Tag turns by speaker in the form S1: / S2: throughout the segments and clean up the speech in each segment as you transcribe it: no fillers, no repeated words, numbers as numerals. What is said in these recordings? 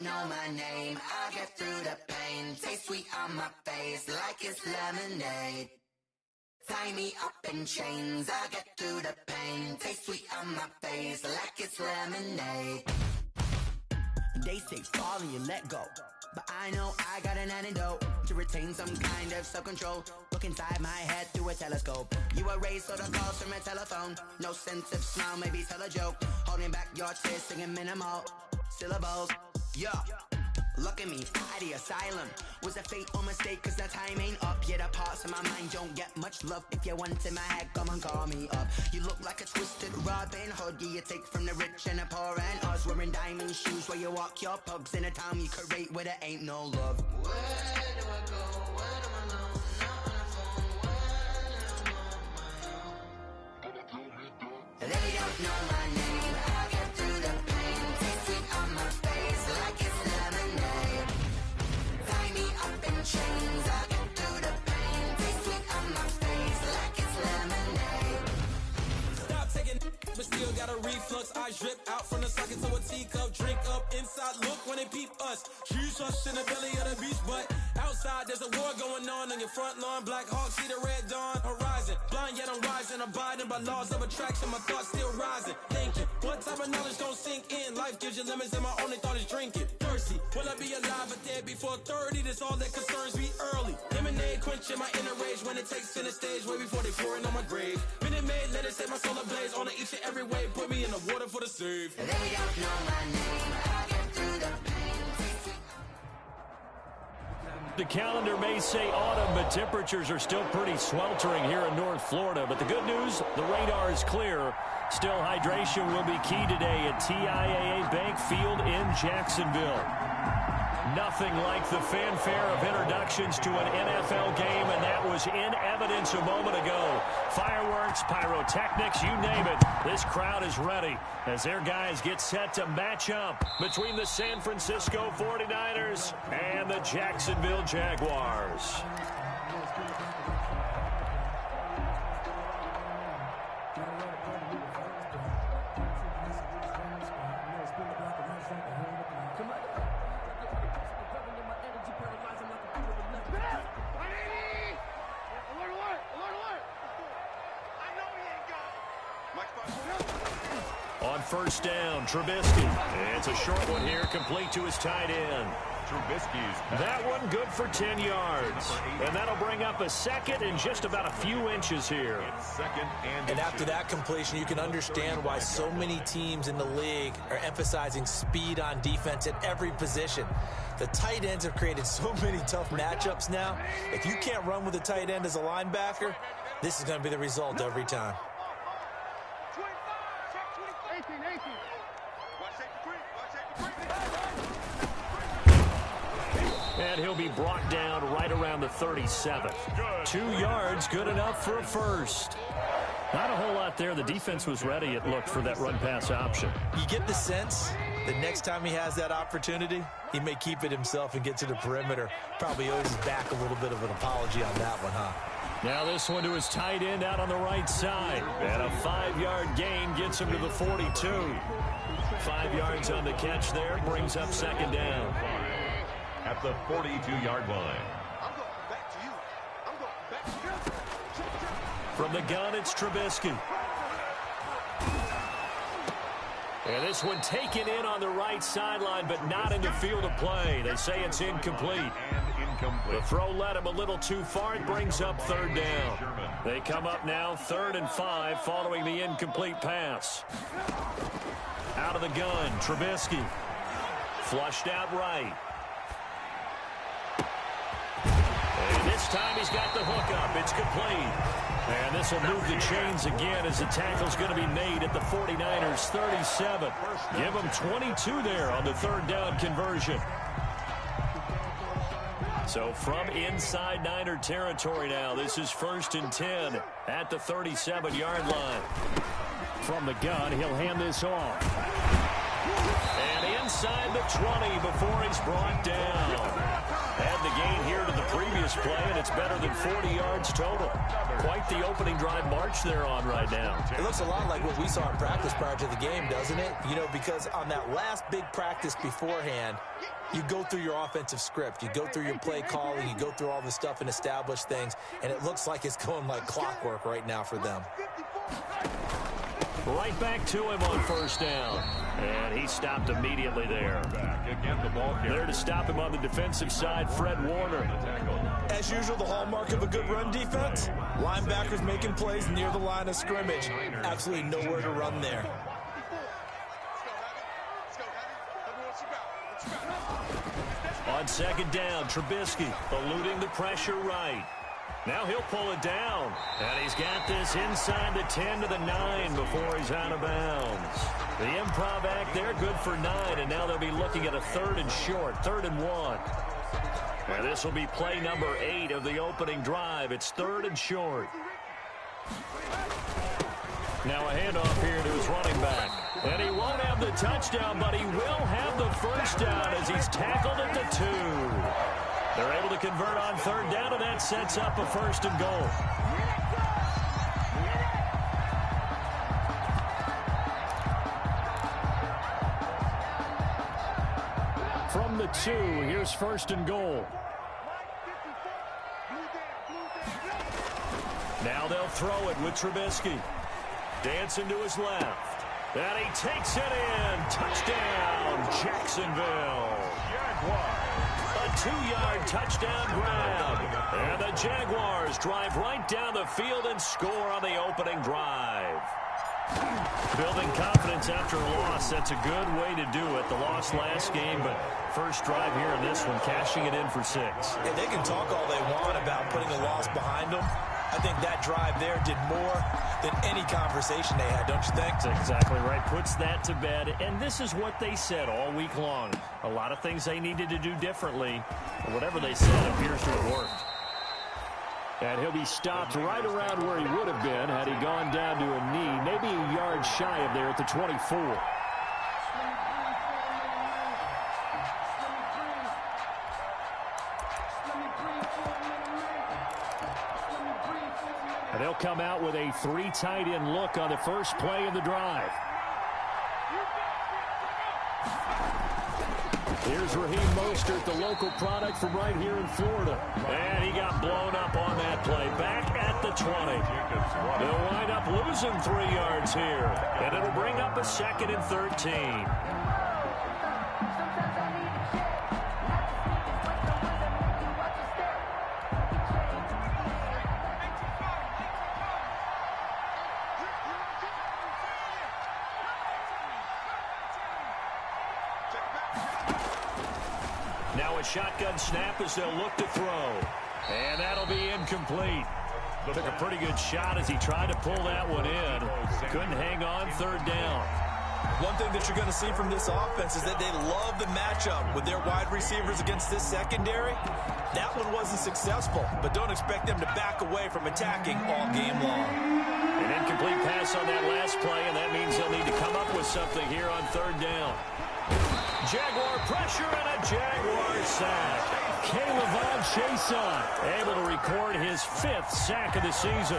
S1: don't know my name, I'll get through the pain. Taste sweet on my face like it's lemonade. Tie me up in chains, I'll get through the pain. Taste sweet on my face like it's lemonade. They say fall and you let go, but I know I got an antidote to retain some kind of self-control. Look inside my head through a telescope. You erase all the calls from a telephone. No sense of smile, maybe tell a joke. Holding back your tears, singing minimal syllables. Yeah, look at me, out the asylum. Was a fate or mistake, cause the time ain't up. Yeah, the parts of my mind don't get much love. If you want in my head, come and call me up. You look like a twisted Robin Hood. Yeah, you take from the rich and the poor and us. Wearing diamond shoes where you walk your pugs. In a town you create where there ain't no love. Where do I go? Where am I alone? Not on the phone. When am I on my own? They don't know my name. I'll get through the pain. Taste sweet on my face like it's lemonade. Tie me up in chains. I'll get through the pain. Taste sweet on my face like it's lemonade.
S2: Stop taking, but still got a reflux. Eyes drip out from the socket to a teacup. Drink up inside, look when they peep us. Choose us in the belly of the beast, but outside there's a war going on your front lawn. Black Hawk, see the red dawn horizon. Blind yet I'm rising, abiding by laws of attraction. My thoughts still rising, thinking what type of knowledge don't sink in. Life gives you limits and my only thought is drinking. Thirsty, will I be alive or dead before 30? That's all that concerns me early. Lemonade quenching my inner rage when it takes center stage way before they pouring on my grave. Minute Maid, let it set my soul ablaze on each and every way. Put me in the water for the save.
S1: They don't know my name, I'll get through the pain.
S3: The calendar may say autumn, but temperatures are still pretty sweltering here in North Florida. But the good news, the radar is clear. Still, hydration will be key today at TIAA Bank Field in Jacksonville. Nothing like the fanfare of introductions to an NFL game, and that was in evidence a moment ago. Fireworks, pyrotechnics, you name it. This crowd is ready as their guys get set to match up between the San Francisco 49ers and the Jacksonville Jaguars. On first down, Trubisky. It's a short one here, complete to his tight end.
S4: Trubisky's
S3: that one good for 10 yards. And that'll bring up a second and just about a few inches here.
S5: And after that completion, you can understand why so many teams in the league are emphasizing speed on defense at every position. The tight ends have created so many tough matchups now. If you can't run with a tight end as a linebacker, this is going to be the result every time.
S3: And he'll be brought down right around the 37. 2 yards, good enough for a first. Not a whole lot there. The defense was ready, it looked, for that run-pass option.
S5: You get the sense that next time he has that opportunity, he may keep it himself and get to the perimeter. Probably owes his back a little bit of an apology on that one, huh?
S3: Now this one to his tight end out on the right side. And a 5-yard gain gets him to the 42. 5 yards on the catch there, brings up second down.
S4: At the 42-yard line.
S3: From the gun, it's Trubisky. And this one taken in on the right sideline, but not in the field of play. They say it's incomplete. The throw led him a little too far. It brings up third down. They come up now 3rd and 5 following the incomplete pass. Out of the gun, Trubisky. Flushed out right. And this time he's got the hook up. It's complete. And this will move the chains again as the tackle's going to be made at the 49ers 37. Give them 22 there on the 3rd down conversion. So from inside Niner territory now, this is 1st and 10 at the 37-yard line. From the gun, he'll hand this off. And inside the 20 before he's brought down. Add the gain here to the previous play, and it's better than 40 yards total. Quite the opening drive march they're on right now.
S5: It looks a lot like what we saw in practice prior to the game, doesn't it? You know, because on that last big practice beforehand, you go through your offensive script. You go through your play calling. You go through all the stuff and establish things, and it looks like it's going like clockwork right now for them.
S3: Right back to him on first down. And he stopped immediately there. There to stop him on the defensive side, Fred Warner.
S5: As usual, the hallmark of a good run defense, linebackers making plays near the line of scrimmage. Absolutely nowhere to run there.
S3: On second down, Trubisky eluding the pressure right. Now he'll pull it down. And he's got this inside the 10 to the 9 before he's out of bounds. The improv act there, good for 9. And now they'll be looking at a 3rd and short, 3rd and 1. And this will be play number 8 of the opening drive. It's 3rd and short. Now a handoff here to his running back. And he won't have the touchdown, but he will have the first down as he's tackled at the 2. They're able to convert on 3rd down, and that sets up a 1st and goal. From the 2, here's 1st and goal. Now they'll throw it with Trubisky. Dancing to his left. And he takes it in. Touchdown, Jacksonville. A 2-yard touchdown grab. And the Jaguars drive right down the field and score on the opening drive. Building confidence after a loss, that's a good way to do it. The loss last game, but first drive here in this one, cashing it in for 6.
S5: Yeah, they can talk all they want about putting a loss behind them. I think that drive there did more than any conversation they had, don't you think?
S3: That's exactly right. Puts that to bed. And this is what they said all week long. A lot of things they needed to do differently. But whatever they said appears to have worked. And he'll be stopped right around where he would have been had he gone down to a knee. Maybe a yard shy of there at the 24. And they'll come out with a 3 tight end look on the first play of the drive. Here's Raheem Mostert, the local product from right here in Florida. And he got blown up on that play. Back at the 20. They'll wind up losing 3 yards here. And it'll bring up a 2nd and 13. Now a shotgun snap as they'll look to throw. And that'll be incomplete. Took a pretty good shot as he tried to pull that one in. Couldn't hang on 3rd down.
S5: One thing that you're going to see from this offense is that they love the matchup with their wide receivers against this secondary. That one wasn't successful, but don't expect them to back away from attacking all game long.
S3: An incomplete pass on that last play, and that means they'll need to come up with something here on 3rd down. Jaguar pressure and a Jaguar sack. K'Lavon Chaisson able to record his 5th sack of the season.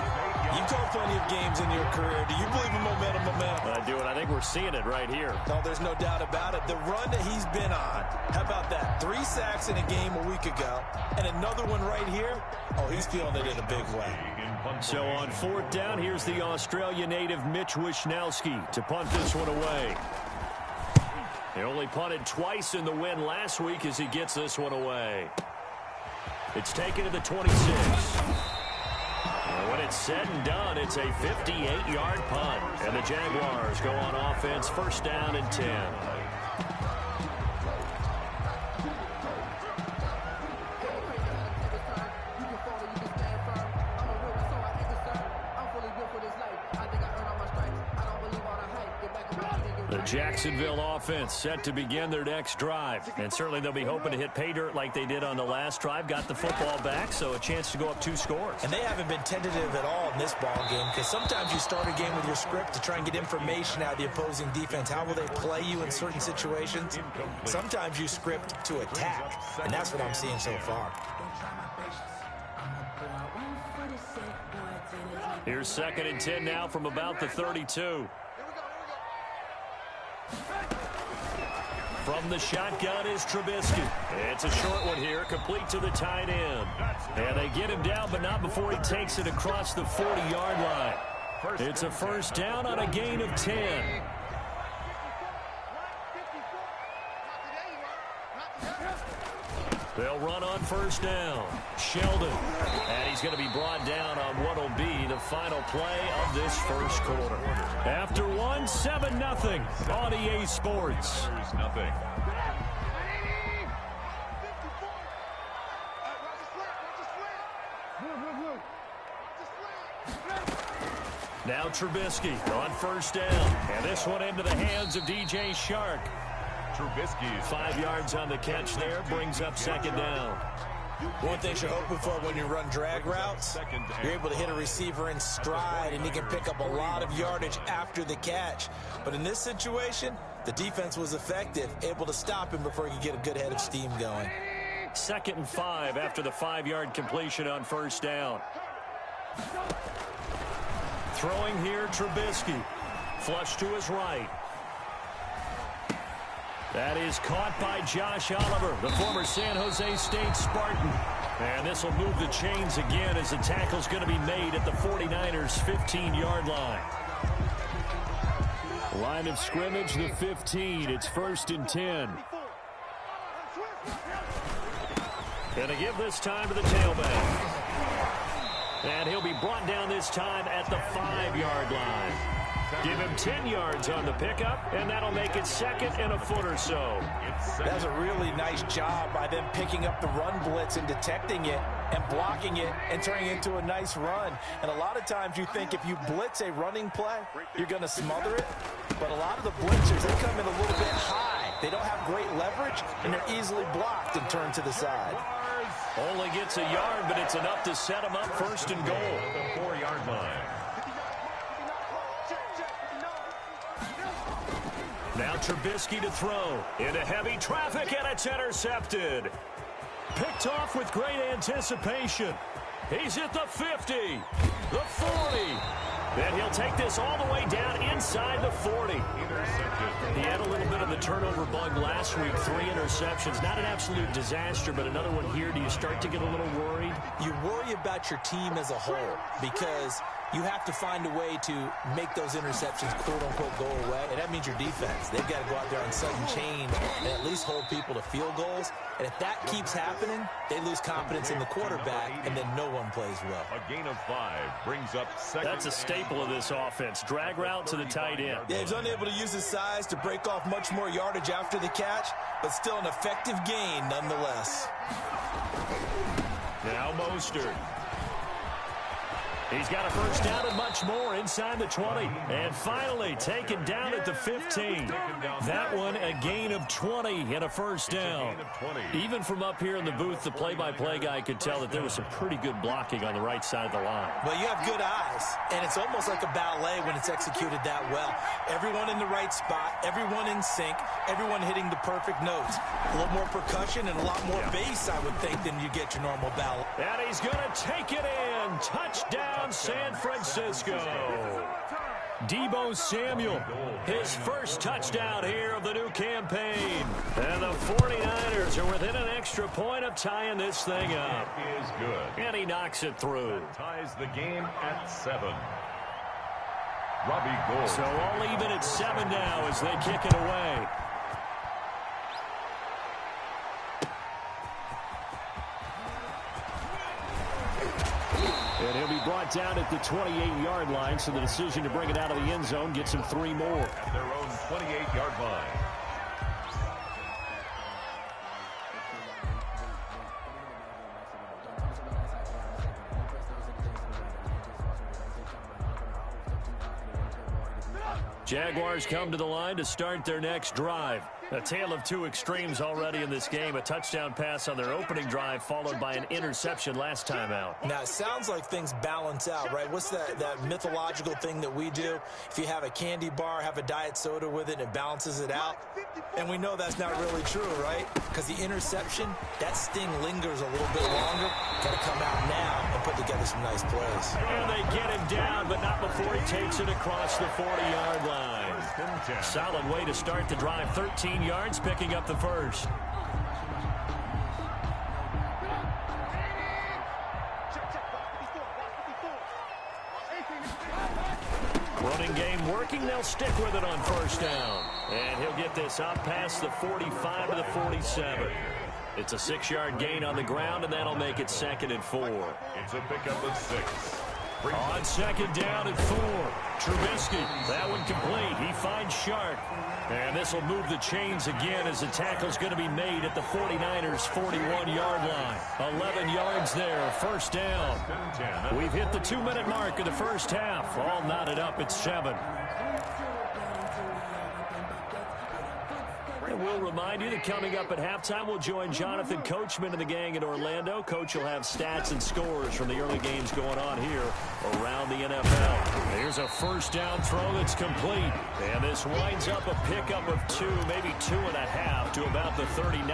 S5: You've called plenty of games in your career. Do you believe in momentum?
S3: I do, and I think we're seeing it right here.
S5: No, there's no doubt about it. The run that he's been on, how about that? 3 sacks in a game a week ago, and another one right here. Oh, he's feeling it in a big way.
S3: So on 4th down, here's the Australia native Mitch Wishnowsky to punt this one away. He only punted twice in the win last week as he gets this one away. It's taken to the 26. And when it's said and done, it's a 58-yard punt. And the Jaguars go on offense, 1st down and 10. The Jacksonville offense set to begin their next drive. And certainly they'll be hoping to hit pay dirt like they did on the last drive. Got the football back, so a chance to go up 2 scores.
S5: And they haven't been tentative at all in this ball game, because sometimes you start a game with your script to try and get information out of the opposing defense. How will they play you in certain situations? Sometimes you script to attack, and that's what I'm seeing so far.
S3: Here's 2nd and 10 now from about the 32. From the shotgun is Trubisky. It's a short one here, complete to the tight end. And they get him down, but not before he takes it across the 40-yard line. It's a first down on a gain of 10. They'll run on first down. Sheldon. And he's going to be brought down on what will be the final play of this first quarter. After 1, 7-0 on EA Sports.
S4: Nothing.
S3: Now Trubisky on first down. And this one into the hands of DJ Shark.
S4: Trubisky.
S3: 5 yards on the catch there, brings up 2nd down.
S5: One thing you're hoping for when you run drag routes, you're able to hit a receiver in stride, and he can pick up a lot of yardage after the catch. But in this situation, the defense was effective, able to stop him before he could get a good head of steam going.
S3: 2nd and 5 after the 5-yard completion on first down. Throwing here, Trubisky. Flush to his right. That is caught by Josh Oliver, the former San Jose State Spartan. And this will move the chains again as the tackle's going to be made at the 49ers' 15-yard line. Line of scrimmage, the 15. It's 1st and 10. Going to give this time to the tailback. And he'll be brought down this time at the 5-yard line. Give him 10 yards on the pickup, and that'll make it 2nd and a foot or so.
S5: That's a really nice job by them picking up the run blitz and detecting it and blocking it and turning it into a nice run. And a lot of times you think if you blitz a running play, you're going to smother it. But a lot of the blitzers, they come in a little bit high. They don't have great leverage, and they're easily blocked and turned to the side.
S3: Only gets a yard, but it's enough to set him up 1st and goal.
S4: The 4-yard line.
S3: Now Trubisky to throw. Into heavy traffic, and it's intercepted. Picked off with great anticipation. He's at the 50, the 40. Then he'll take this all the way down inside the 40. He had a little bit of the turnover bug last week, 3 interceptions. Not an absolute disaster, but another one here. Do you start to get a little worried?
S5: You worry about your team as a whole because you have to find a way to make those interceptions, quote-unquote, go away. And that means your defense. They've got to go out there and sudden chain and at least hold people to field goals. And if that keeps happening, they lose confidence in the quarterback, and then no one plays well.
S4: A gain of 5 brings up 2nd.
S3: That's a staple of this offense. Drag route to the tight end.
S5: Yeah, he's unable to use his size to break off much more yardage after the catch, but still an effective gain nonetheless.
S3: Now Mostert. He's got a first down and much more inside the 20. And finally taken down at the 15. That one a gain of 20 and a first down. Even from up here in the booth, the play-by-play guy could tell that there was some pretty good blocking on the right side of the line.
S5: Well, you have good eyes, and it's almost like a ballet when it's executed that well. Everyone in the right spot, everyone in sync, everyone hitting the perfect notes. A little more percussion and a lot more bass, I would think, than you get your normal ballet.
S3: And he's going to take it in. Touchdown. San Francisco. Deebo Samuel, his first touchdown here of the new campaign. And the 49ers are within an extra point of tying this thing up.
S4: It is good.
S3: And he knocks it through.
S4: Ties the game at 7. Robbie Gould.
S3: So all even at 7 now as they kick it away. And he'll be brought down at the 28-yard line, so the decision to bring it out of the end zone gets him 3 more.
S4: At their own 28-yard line.
S3: Jaguars come to the line to start their next drive. A tale of two extremes already in this game. A touchdown pass on their opening drive followed by an interception last time out.
S5: Now, it sounds like things balance out, right? What's that mythological thing that we do? If you have a candy bar, have a diet soda with it, it balances it out. And we know that's not really true, right? Because the interception, that sting lingers a little bit longer. Got to come out now and put together some nice plays.
S3: And they get him down, but not before he takes it across the 40-yard line. Solid way to start the drive. 13 yards, picking up the first. Running game working. They'll stick with it on first down. And he'll get this up past the 45 to the 47. It's a 6-yard gain on the ground, and that'll make it 2nd and 4.
S4: It's a pickup of 6.
S3: On 2nd down and 4. Trubisky, that one complete. He finds Shark. And this will move the chains again as the tackle's going to be made at the 49ers' 41-yard line. 11 yards there, first down. We've hit the 2-minute mark of the first half. All knotted up at 7. And we'll remind you that coming up at halftime, we'll join Jonathan Coachman and the gang in Orlando. Coach will have stats and scores from the early games going on here around the NFL. Here's a first down throw that's complete. And this winds up a pickup of 2, maybe 2.5 to about the 39.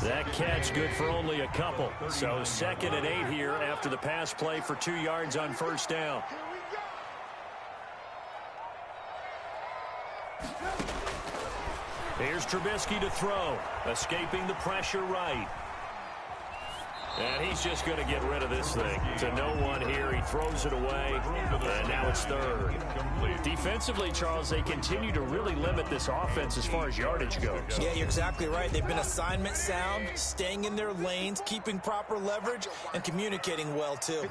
S3: That catch good for only a couple. So 2nd and 8 here after the pass play for 2 yards on first down. Here's Trubisky to throw, escaping the pressure right. And he's just going to get rid of this thing. To no one here. He throws it away, and now it's 3rd. Defensively, Charles, they continue to really limit this offense as far as yardage goes.
S5: Yeah, you're exactly right. They've been assignment sound, staying in their lanes, keeping proper leverage, and communicating well, too.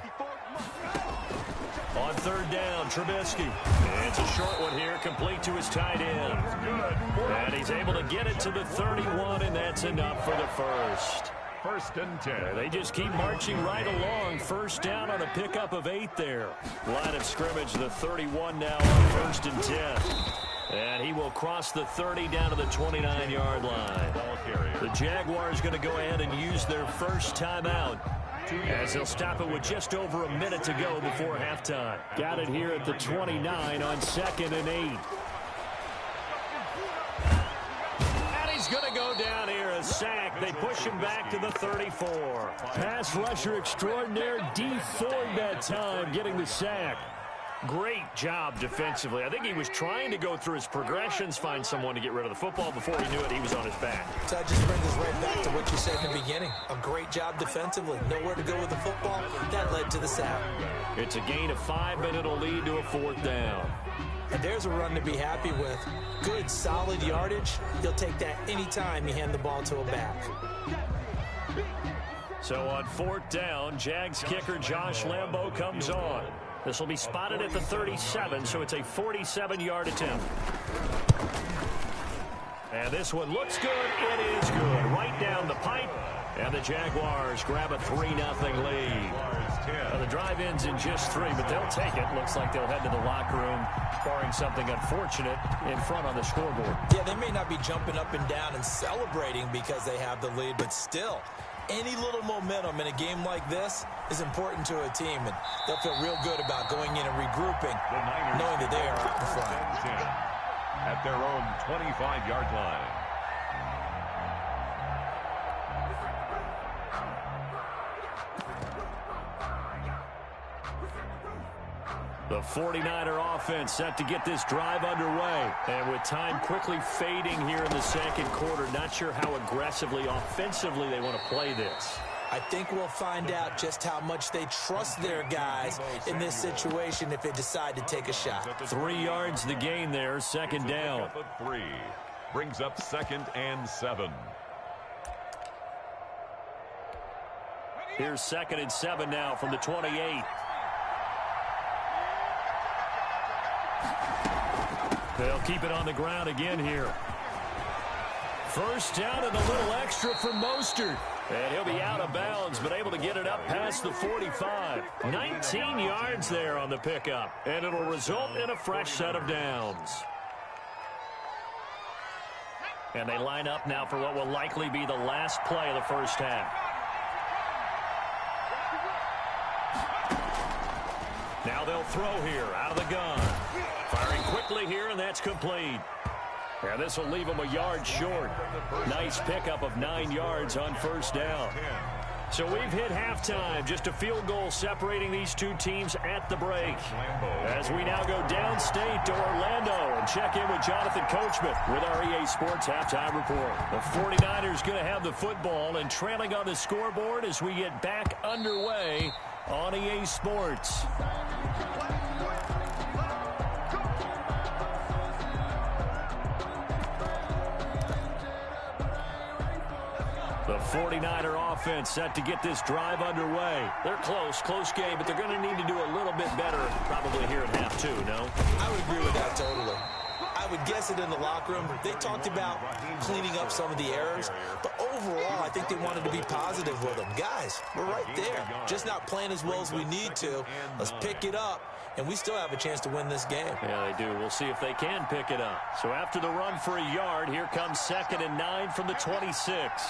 S3: On 3rd down, Trubisky. It's a short one here, complete to his tight end. And he's able to get it to the 31, and that's enough for the first.
S4: 1st and 10.
S3: They just keep marching right along. First down on a pickup of 8 there. Line of scrimmage, the 31 now on 1st and 10. And he will cross the 30 down to the 29-yard line. The Jaguars going to go ahead and use their first timeout, as they'll stop it with just over a minute to go before halftime. Got it here at the 29 on 2nd and 8. And he's going to go down here, a sack. They push him back to the 34. Pass rusher extraordinaire, D Ford that time, getting the sack. Great job defensively. I think he was trying to go through his progressions, find someone to get rid of the football. Before he knew it, he was on his back.
S5: So that just brings us right back to what you said in the beginning. A great job defensively. Nowhere to go with the football. That led to the sack.
S3: It's a gain of 5, but it'll lead to a 4th down.
S5: And there's a run to be happy with. Good, solid yardage. He'll take that anytime you hand the ball to a back.
S3: So on 4th down, Jags kicker Josh Lambo comes on. This will be spotted at the 37, so it's a 47-yard attempt. And this one looks good. It is good. Right down the pipe. And the Jaguars grab a 3-0 lead. Now the drive ends in just 3, but they'll take it. Looks like they'll head to the locker room, barring something unfortunate in front on the scoreboard.
S5: Yeah, they may not be jumping up and down and celebrating because they have the lead, but still, any little momentum in a game like this is important to a team, and they'll feel real good about going in and regrouping, knowing that they are up in front.
S4: At their own 25-yard line.
S3: The 49er offense set to get this drive underway. And with time quickly fading here in the 2nd quarter, not sure how aggressively, offensively they want to play this.
S5: I think we'll find out just how much they trust their guys in this situation if they decide to take a shot.
S3: 3 yards the gain there, 2nd down.
S4: 3 brings up 2nd and 7.
S3: Here's 2nd and 7 now from the 28. They'll keep it on the ground again here. First down and a little extra for Mostert. And he'll be out of bounds, but able to get it up past the 45. 19 yards there on the pickup. And it'll result in a fresh set of downs. And they line up now for what will likely be the last play of the first half. Now they'll throw here out of the gun. Firing quickly here, and that's complete. And this will leave them a yard short. Nice pickup of 9 yards on first down. So we've hit halftime. Just a field goal separating these two teams at the break. As we now go downstate to Orlando and check in with Jonathan Coachman with our EA Sports Halftime Report. The 49ers going to have the football and trailing on the scoreboard as we get back underway on EA Sports. The 49er offense set to get this drive underway. They're close game, but they're going to need to do a little bit better probably here in half two, no?
S5: I would agree with that totally. I would guess it in the locker room. They talked about cleaning up some of the errors, but overall, I think they wanted to be positive with them. Guys, we're right there. Just not playing as well as we need to. Let's pick it up, and we still have a chance to win this game.
S3: Yeah, they do. We'll see if they can pick it up. So after the run for a yard, here comes 2nd and 9 from the 26.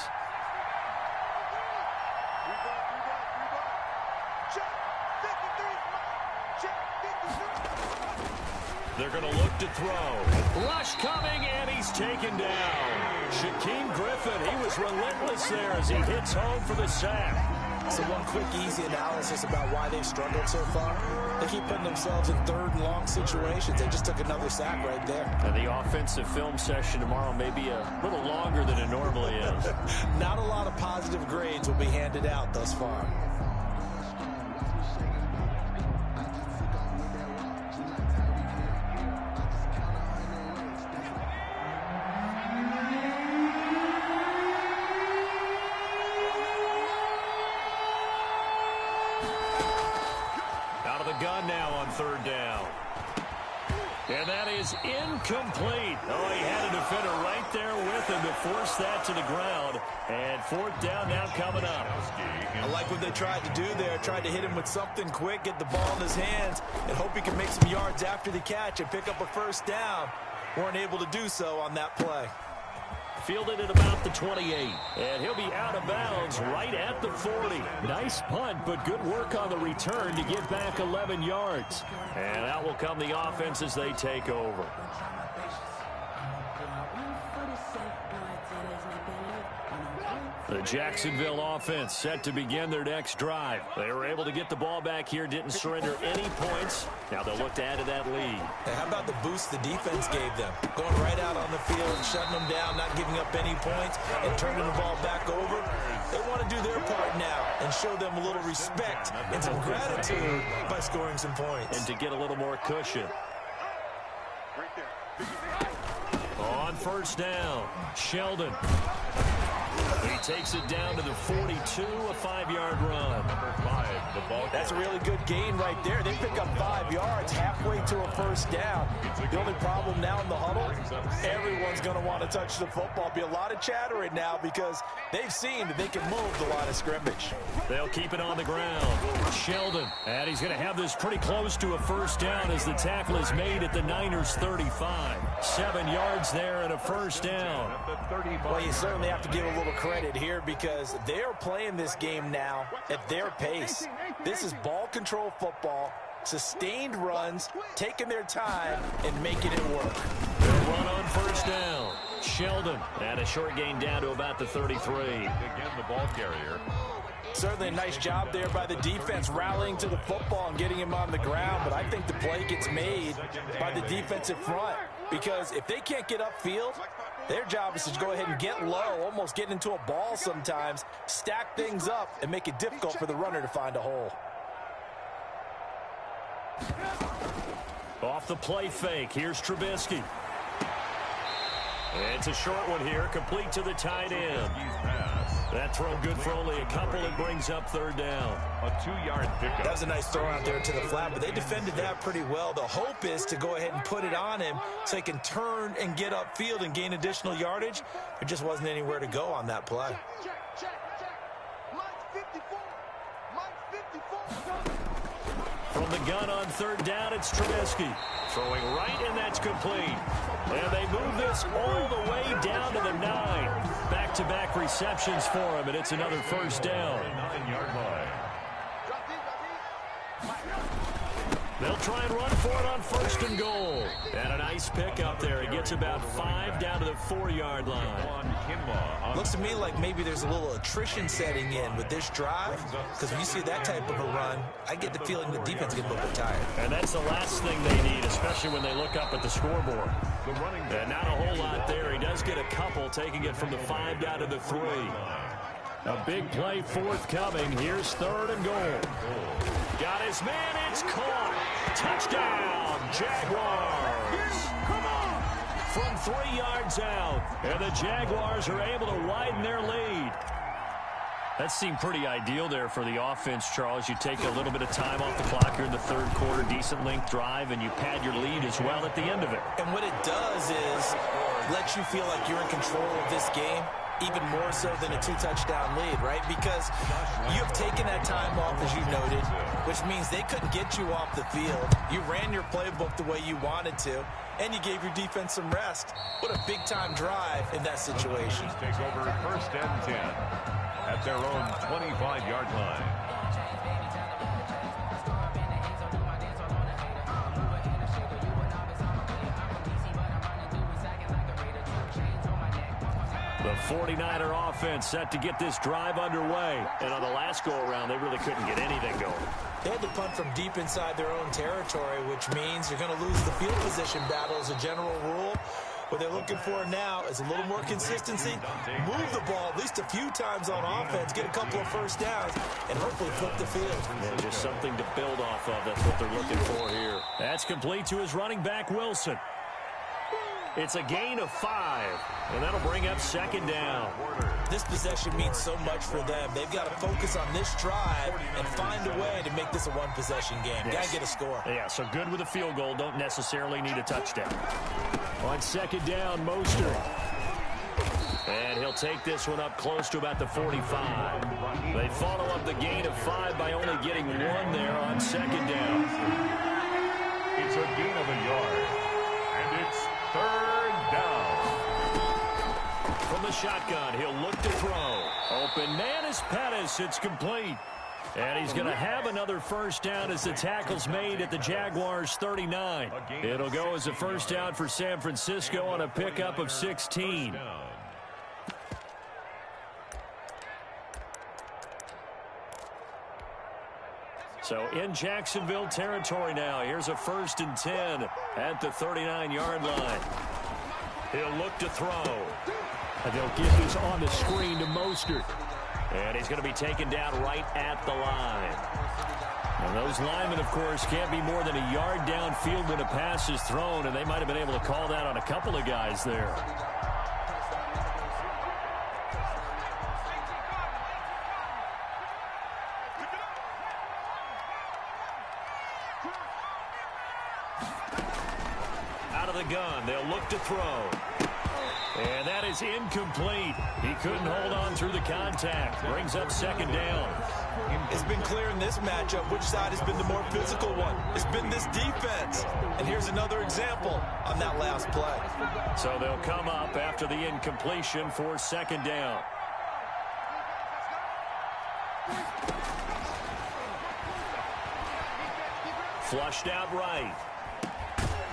S3: They're going to look to throw. Rush coming, and he's taken down. Shaquem Griffin, he was relentless there as he hits home for the sack.
S5: So one quick, easy analysis about why they've struggled so far. They keep putting themselves in 3rd and long situations. They just took another sack right there.
S3: And the offensive film session tomorrow may be a little longer than it normally is.
S5: Not a lot of positive grades will be handed out thus far.
S3: Gun now on 3rd down. And that is incomplete. Oh, he had a defender right there with him to force that to the ground. And 4th down now coming up.
S5: I like what they tried to do there. Tried to hit him with something quick, get the ball in his hands, and hope he can make some yards after the catch and pick up a first down. Weren't able to do so on that play.
S3: Fielded at about the 28. And he'll be out of bounds right at the 40. Nice punt, but good work on the return to get back 11 yards. And out will come the offense as they take over. The Jacksonville offense set to begin their next drive. They were able to get the ball back here, didn't surrender any points. Now they'll look to add to that lead.
S5: Hey, how about the boost the defense gave them? Going right out on the field, shutting them down, not giving up any points, and turning the ball back over. They want to do their part now and show them a little respect and some gratitude by scoring some points.
S3: And to get a little more cushion. On 1st down, Sheldon. He takes it down to the 42, a 5-yard run.
S4: Number 5, the ball.
S5: That's a really good gain right there. They pick up 5 yards halfway to a first down. The only problem now in the huddle, everyone's going to want to touch the football. Be a lot of chattering now because they've seen that they can move the line of scrimmage.
S3: They'll keep it on the ground. Sheldon, and he's going to have this pretty close to a first down as the tackle is made at the Niners' 35. 7 yards there and a first down.
S5: Well, you certainly have to give a little credit here because they're playing this game now at their pace. This is ball control football, sustained runs, taking their time and making it work.
S3: They'll run on first down. Sheldon, and a short gain down to about the 33.
S4: Again, the ball carrier.
S5: Certainly a nice job there by the defense rallying to the football and getting him on the ground, but I think the play gets made by the defensive front because if they can't get upfield, their job is to go ahead and get low, almost get into a ball sometimes, stack things up, and make it difficult for the runner to find a hole.
S3: Off the play fake, here's Trubisky. It's a short one here, complete to the tight end. That throw good for only a couple. It brings up 3rd down.
S4: A 2-yard pickup.
S5: That was a nice throw out there to the flat, but they defended that pretty well. The hope is to go ahead and put it on him so he can turn and get upfield and gain additional yardage. There just wasn't anywhere to go on that play.
S3: From From the gun on third down, it's Trubisky. Throwing right, and that's complete. And they move this all the way down to the 9. Back-to-back receptions for him, and it's another first down.
S4: 9-yard line.
S3: They'll try and run for it on first and goal. And a nice pick up there. He gets about 5 down to the 4-yard line.
S5: Looks to me like maybe there's a little attrition setting in with this drive, because when you see that type of a run, I get the feeling the defense gets a little bit tired.
S3: And that's the last thing they need, especially when they look up at the scoreboard. And not a whole lot there. He does get a couple, taking it from the 5 down to the 3. A big play forthcoming. Here's third and goal. Got his man. It's caught. Touchdown, Jaguars. From 3 yards out. And the Jaguars are able to widen their lead. That seemed pretty ideal there for the offense, Charles. You take a little bit of time off the clock here in the third quarter, decent length drive, and you pad your lead as well at the end of it.
S5: And what it does is let you feel like you're in control of this game, even more so than a 2-touchdown lead, right? Because you have taken that time off, as you noted, which means they couldn't get you off the field. You ran your playbook the way you wanted to, and you gave your defense some rest. What a big-time drive in that situation.
S4: Take over first and 10 at their own 25-yard line.
S3: The 49er offense set to get this drive underway. And on the last go-around, they really couldn't get anything going.
S5: They had to punt from deep inside their own territory, which means you're going to lose the field position battle as a general rule. What they're looking for now is a little more consistency, move the ball at least a few times on offense, get a couple of first downs, and hopefully flip the field.
S3: Yeah, just something to build off of. That's what they're looking for here. That's complete to his running back, Wilson. It's a gain of 5, and that'll bring up second down.
S5: This possession means so much for them. They've got to focus on this drive and find a way to make this a one-possession game.
S3: Yes.
S5: Got to get a score.
S3: Yeah, so good with a field goal. Don't necessarily need a touchdown. On second down, Mostert. And he'll take this one up close to about the 45. They follow up the gain of 5 by only getting 1 there on second down.
S4: It's a gain of a yard. And it's third down.
S3: From the shotgun, he'll look to throw. Open man is Pettis. It's complete. And he's going to have another first down as the tackle's made at the Jaguars' 39. It'll go as a first down for San Francisco on a pickup of 16. So in Jacksonville territory now. Here's a first and 10 at the 39-yard line. He'll look to throw. And they'll get this on the screen to Mostert. And he's going to be taken down right at the line. And those linemen, of course, can't be more than a yard downfield when a pass is thrown, and they might have been able to call that on a couple of guys there. Out of the gun, they'll look to throw. And that is incomplete. He couldn't hold on through the contact. Brings up second down.
S5: It's been clear in this matchup which side has been the more physical one. It's been this defense. And here's another example on that last play.
S3: So they'll come up after the incompletion for second down. Flushed out right.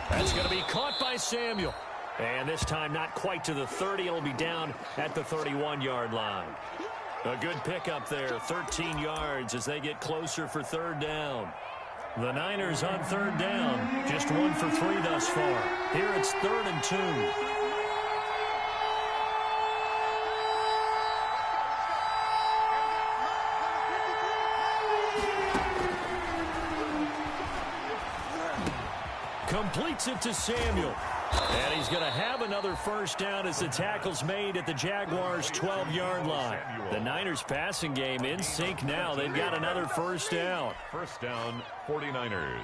S3: That's going to be caught by Samuel. And this time not quite to the 30. It'll be down at the 31-yard line. A good pickup there, 13 yards as they get closer for third down. The Niners on third down, just 1 for 3 thus far. Here it's 3rd and 2. Completes it to Samuel. And he's going to have another first down as the tackle's made at the Jaguars' 12-yard line. The Niners passing game in sync now. They've got another first down.
S4: First down, 49ers.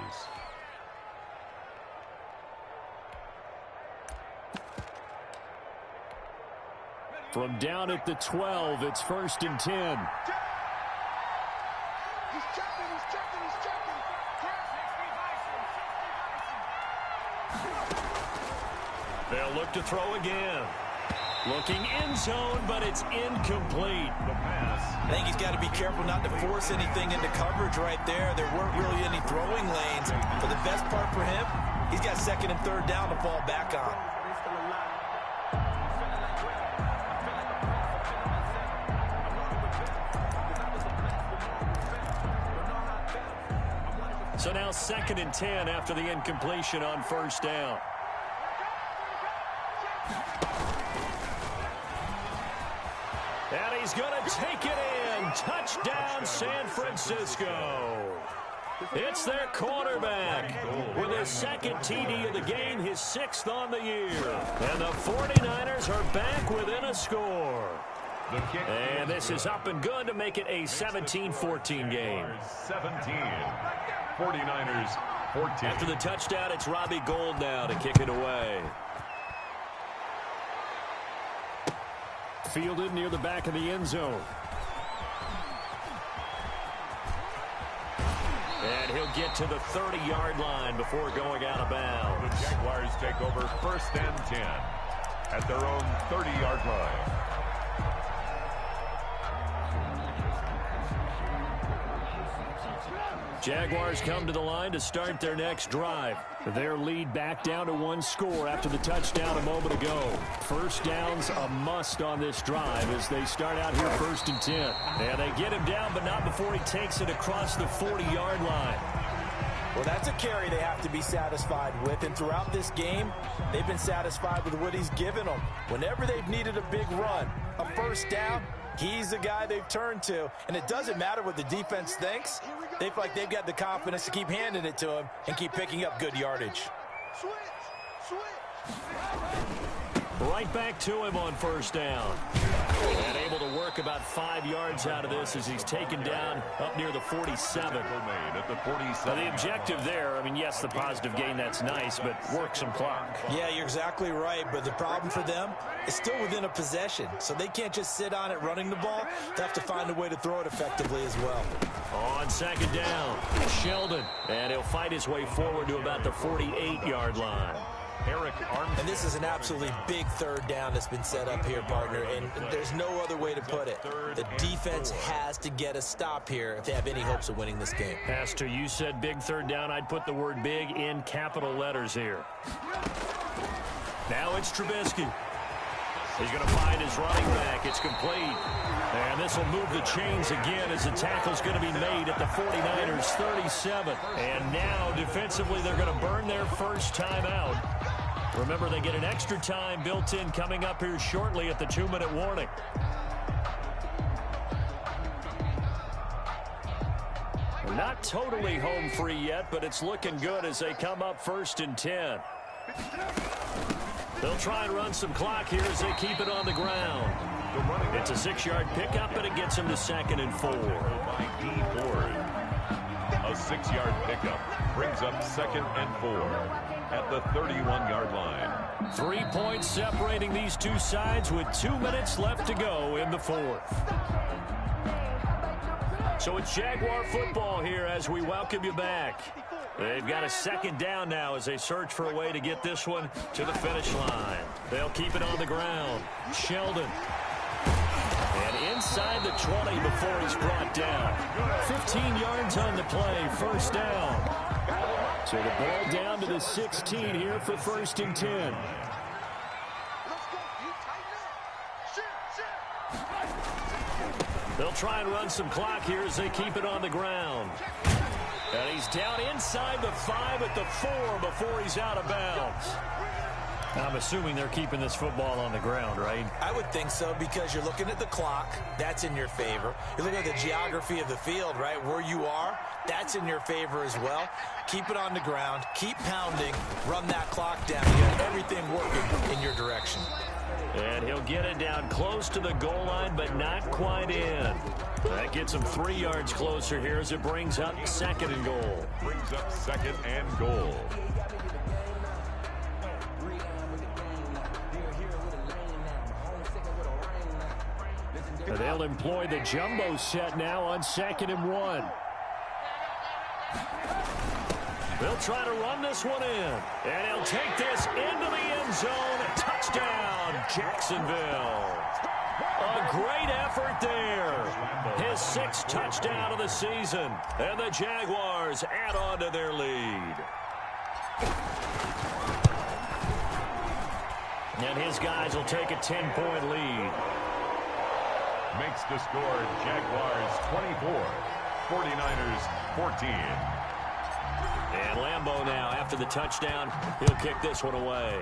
S3: From down at the 12, it's 1st and 10. They'll look to throw again. Looking in zone, but it's incomplete.
S4: The pass.
S5: I think he's got to be careful not to force anything into coverage right there. There weren't really any throwing lanes. But the best part for him, he's got second and third down to fall back on.
S3: So now 2nd and 10 after the incompletion on first down. And he's going to take it in. Touchdown, San Francisco. It's their quarterback with his 2nd TD of the game, his 6th on the year. And the 49ers are back within a score. And this is up and good to make it a 17-14 game.
S4: 17. 49ers 14.
S3: After the touchdown, it's Robbie Gould now to kick it away. Fielded near the back of the end zone. And he'll get to the 30-yard line before going out of bounds.
S4: The Jaguars take over 1st and 10 at their own 30-yard line.
S3: Jaguars come to the line to start their next drive. Their lead back down to 1 score after the touchdown a moment ago. First down's a must on this drive as they start out here 1st and 10. And they get him down, but not before he takes it across the 40-yard line.
S5: Well, that's a carry they have to be satisfied with. And throughout this game, they've been satisfied with what he's given them. Whenever they've needed a big run, a first down, he's the guy they've turned to. And it doesn't matter what the defense thinks. They feel like they've got the confidence to keep handing it to him and keep picking up good yardage.
S3: Right back to him on first down. And able to work about 5 yards out of this as he's taken down up near the 47.
S4: At the 47.
S3: Now the objective there, I mean, yes, the positive gain, that's nice, but work some clock.
S5: Yeah, you're exactly right, but the problem for them is still within a possession, so they can't just sit on it running the ball. They have to find a way to throw it effectively as well.
S3: On 2nd down, Sheldon, and he'll fight his way forward to about the 48-yard line.
S5: And this is an absolutely big 3rd down that's been set up here, partner, and there's no other way to put it. The defense has to get a stop here if they have any hopes of winning this game.
S3: Pastor, you said big 3rd down. I'd put the word big in capital letters here. Now it's Trubisky. He's going to find his running back. It's complete. And this will move the chains again as the tackle's going to be made at the 49ers 37. And now defensively they're going to burn their first time out. Remember, they get an extra time built in coming up here shortly at the 2-minute warning. Not totally home free yet, but it's looking good as they come up 1st and 10. They'll try and run some clock here as they keep it on the ground. It's a 6-yard pickup, and it gets him to 2nd and 4.
S4: A 6-yard pickup brings up 2nd and 4 at the 31-yard line.
S3: 3 points separating these two sides with 2 minutes left to go in the 4th. So it's Jaguar football here as we welcome you back. They've got a 2nd down now as they search for a way to get this one to the finish line. They'll keep it on the ground. Sheldon. And inside the 20 before he's brought down. 15 yards on the play, 1st down. So the ball down to the 16 here for 1st and 10. They'll try and run some clock here as they keep it on the ground. And he's down inside the 5 at the 4 before he's out of bounds. I'm assuming they're keeping this football on the ground, right?
S5: I would think so because you're looking at the clock. That's in your favor. You're looking at the geography of the field, right? Where you are, that's in your favor as well. Keep it on the ground. Keep pounding. Run that clock down. You got everything working in your direction.
S3: And he'll get it down close to the goal line, but not quite in. That gets him 3 yards closer here as it brings up 2nd and goal.
S4: Brings up 2nd and goal.
S3: They'll employ the jumbo set now on 2nd and 1. They'll They'll try to run this one in. And he'll take this into the end zone. Touchdown, Jacksonville. A great effort there. His 6th touchdown of the season. And the Jaguars add on to their lead. And his guys will take a 10-point lead.
S4: Makes the score Jaguars 24, 49ers 14.
S3: And Lambeau now, after the touchdown, he'll kick this one away.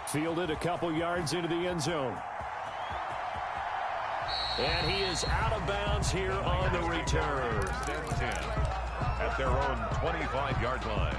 S6: Fielded a couple yards into the end zone.
S3: And he is out of bounds here on the return.
S4: 10 at their own 25-yard line.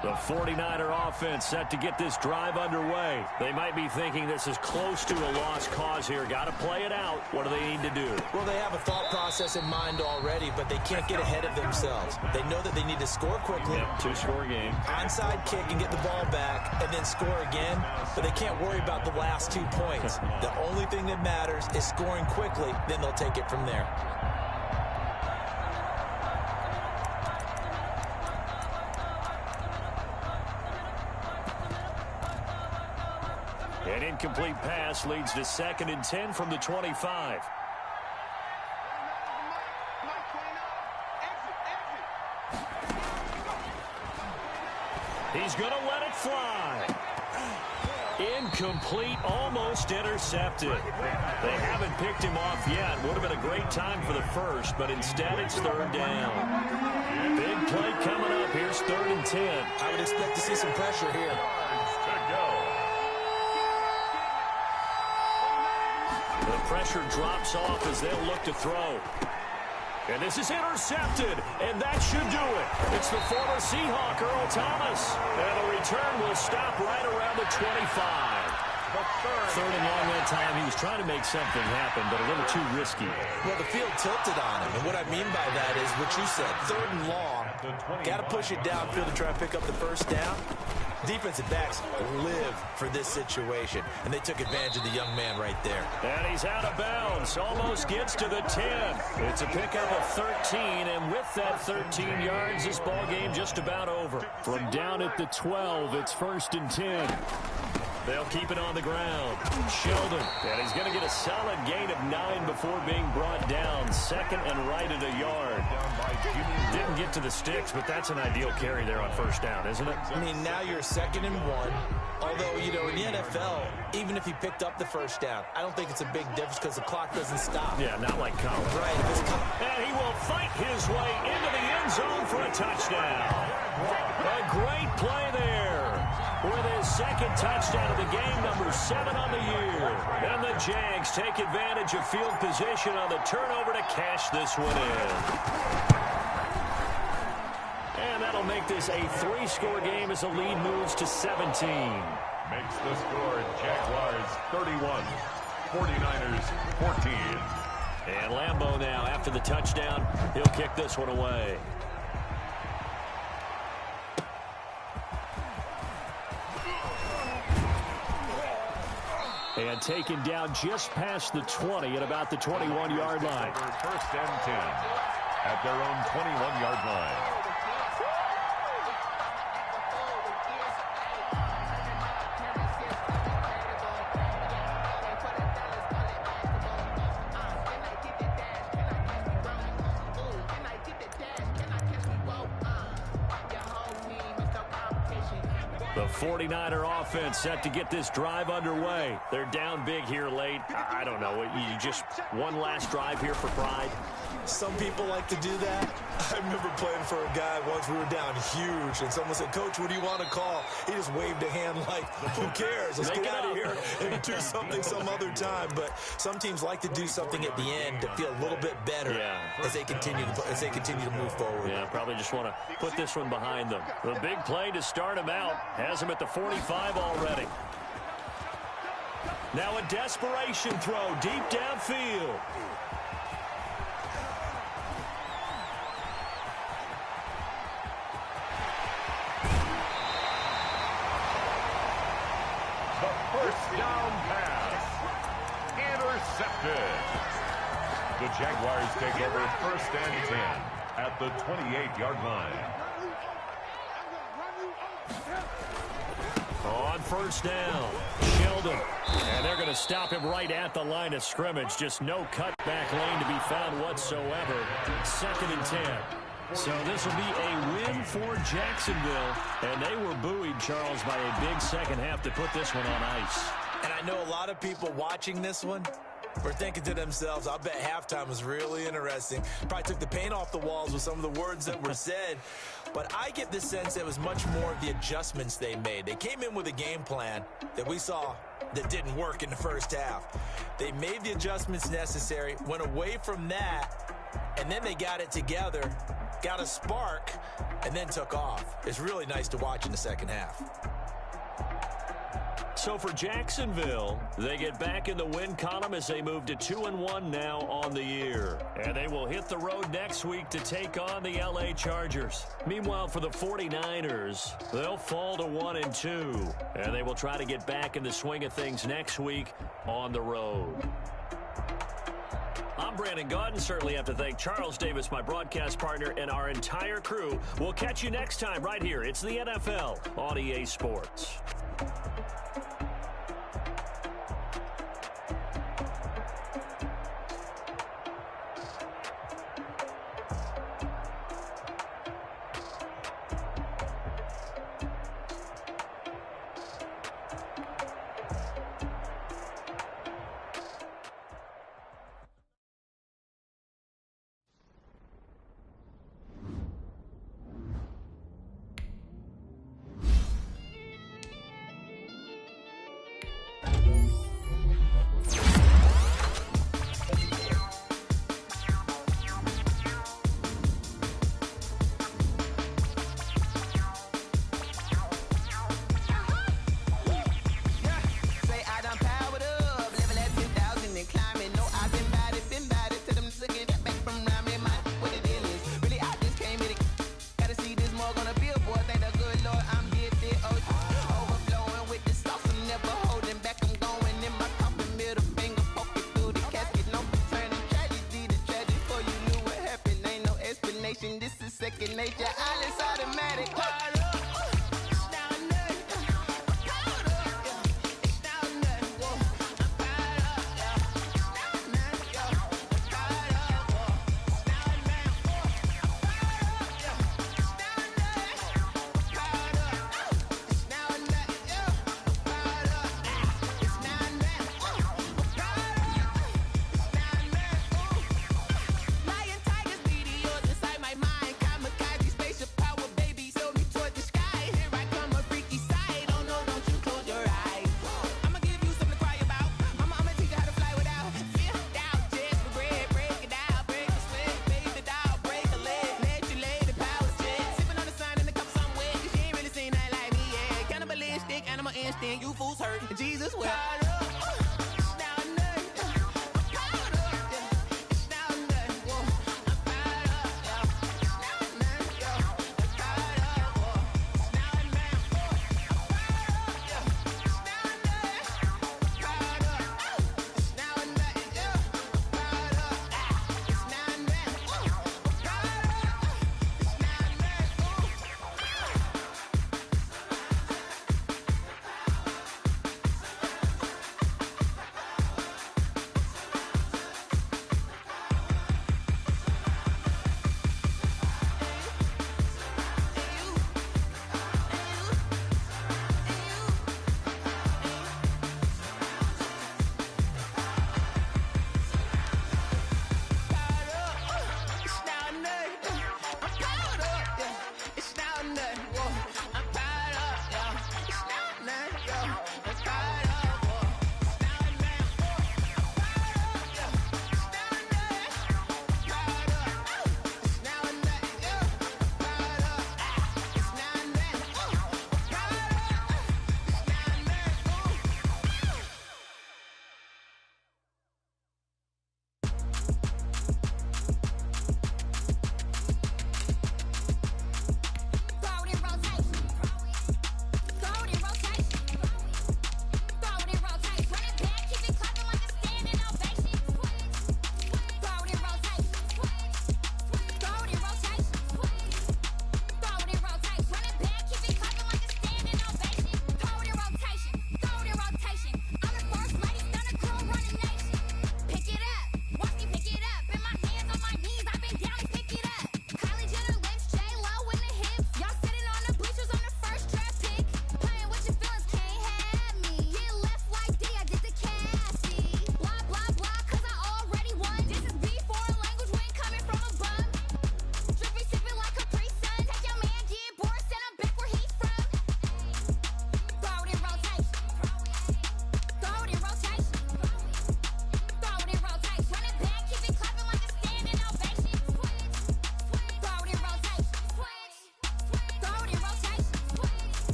S3: The 49er offense set to get this drive underway. They might be thinking this is close to a lost cause here. Got to play it out. What do they need to do?
S5: Well, they have a thought process in mind already, but they can't get ahead of themselves. They know that they need to score quickly.
S3: Yep, 2-score game.
S5: Onside kick and get the ball back and then score again, but they can't worry about the last 2 points. The only thing that matters is scoring quickly, then they'll take it from there.
S3: An incomplete pass leads to 2nd and 10 from the 25. He's going to let it fly. Incomplete, almost intercepted. They haven't picked him off yet. Would have been a great time for the first, but instead it's 3rd down. Big play coming up. Here's 3rd and 10.
S5: I would expect to see some pressure here.
S3: The pressure drops off as they'll look to throw. And this is intercepted, and that should do it. It's the former Seahawk, Earl Thomas. And the return will stop right around the 25. 3rd and long that time. He was trying to make something happen, but a little too risky.
S5: Well, the field tilted on him, and what I mean by that is what you said, 3rd and long. Got to push it downfield to try to pick up the first down. Defensive backs live for this situation, and they took advantage of the young man right there.
S3: And he's out of bounds. Almost gets to the 10. It's a pickup of 13, and with that 13 yards, this ball game just about over.
S6: From down at the 12, it's 1st and 10.
S3: They'll keep it on the ground. Sheldon, and he's going to get a solid gain of 9 before being brought down. 2nd and right at a yard. Didn't get to the sticks, but that's an ideal carry there on 1st down, isn't it?
S5: I mean, now you're 2nd and 1. Although, you know, in the NFL, even if he picked up the first down, I don't think it's a big difference because the clock doesn't stop.
S3: Yeah, not like college.
S5: Right.
S3: And he will fight his way into the end zone for a touchdown. A great play there. With his 2nd touchdown of the game, number 7 on the year. And the Jags take advantage of field position on the turnover to cash this one in. And that'll make this a 3-score game as the lead moves to 17.
S4: Makes the score Jaguars 31, 49ers 14.
S3: And Lambeau now, after the touchdown, he'll kick this one away.
S6: And taken down just past the 20 at about the 21-yard line.
S4: 1st and 10 at their own 21-yard line.
S3: The 49er offense set to get this drive underway. They're down big here late. I don't know. You just one last drive here for pride?
S5: Some people like to do that. I remember playing for a guy once. We were down huge, and someone said, "Coach, what do you want to call?" He just waved a hand like, "Who cares? Let's get out of here and do something some other time." But some teams like to do something at the end to feel a little bit better as they continue to move forward.
S3: Yeah, probably just want to put this one behind them. The big play to start him out has him at the 45 already. Now a desperation throw deep downfield.
S4: First down pass. pitch. The Jaguars take over 1st and 10 at the 28-yard line.
S3: On 1st down, Sheldon. And they're going to stop him right at the line of scrimmage. Just no cutback lane to be found whatsoever. 2nd and 10. So this will be a win for Jacksonville. And they were buoyed, Charles, by a big second half to put this one on ice.
S5: And I know a lot of people watching this one were thinking to themselves, I bet halftime was really interesting. Probably took the paint off the walls with some of the words that were said. But I get the sense that it was much more of the adjustments they made. They came in with a game plan that we saw that didn't work in the first half. They made the adjustments necessary, went away from that, and then they got it together, got a spark, and then took off. It's really nice to watch in the second half.
S3: So for Jacksonville, they get back in the win column as they move to 2-1 now on the year. And they will hit the road next week to take on the LA Chargers. Meanwhile, for the 49ers, they'll fall to 1-2. And they will try to get back in the swing of things next week on the road. I'm Brandon Gaudin. Certainly have to thank Charles Davis, my broadcast partner, and our entire crew. We'll catch you next time right here. It's the NFL on EA Sports.